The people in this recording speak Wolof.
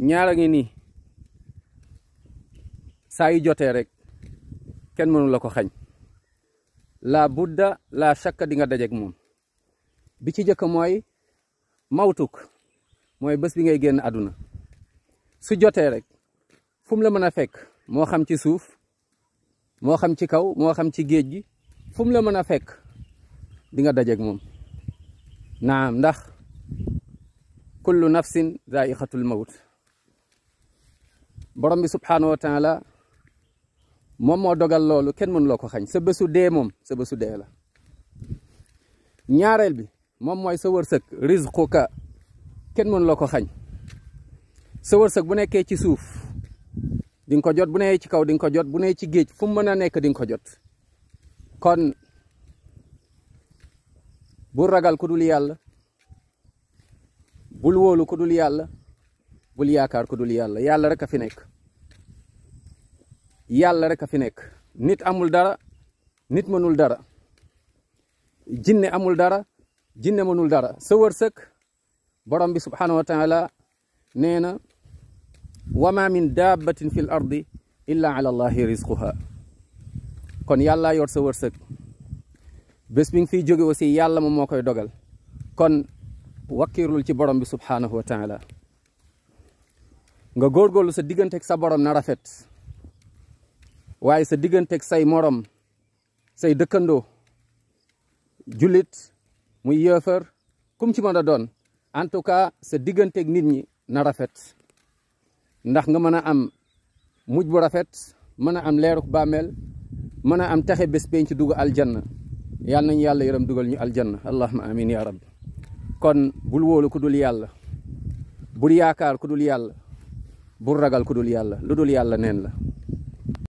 ñaara ngi nii saa yu jotee rek kenn mënu la ko xañ la budda la shakka di nga dajeek moom bi ci jëkk mooy mawtuk mooy bés bi ngay génn àdduna su jotee rek fu mu la mën a fekk moo xam ci suuf moo xam ci kaw moo xam ci géej gi fu mu la mën a fekk di nga dajeek moom naam ndax kullu nafsin zaiqatul mawt borom bi subhanahu wa taala moom moo dogal loolu kenn mënu la ko xañ sa bésu dee moom sa bésu dee la ñaareel bi moom mooy sa wërsëg rizquka kenn mënu la ko xañ sa wërsëg bu nekkee ci suuf di nga ko jot bu nekkee ci kaw di nga ko jot bu nekkee ci géej fu mu mën a nekk di nga ko jot kon bul ragal ku dul yàlla bul wóolu ku dul yàlla bul yaakaar ku dul yàlla yàlla rek a fi nekk yàlla rek a fi nekk nit amul dara nit mënul dara jinne amul dara jinne mënul dara sa wërsëg borom bi subhanahu wa taala nee na wa ma min dabbatin fil ardi illa ala allahi rizquha kon yàlla yor sa wërsëg bés bi nga fiy jóge aussi yàlla moom moo koy dogal kon wakkirlul ci borom bi subhanahu wa taala nga góorgóorlu sa digganteeg sa borom na rafet waaye sa digganteeg say morom say dëkkandoo jullit muy yéefar kum ci mën a doon en tout cas sa digganteeg nit ñi na rafet ndax nga mën a am mujj bu rafet mën a am leeruk bàmmeel mën a am taxe bés penc ci dugg aljanna yàlla nañu yàlla yërëm dugal ñu aljanna allahumma amin ya rabbi kon bul wóolu ku dul yàlla bul yaakaar ku dul yàlla bul ragal ku dul yàlla lu dul yàlla neen la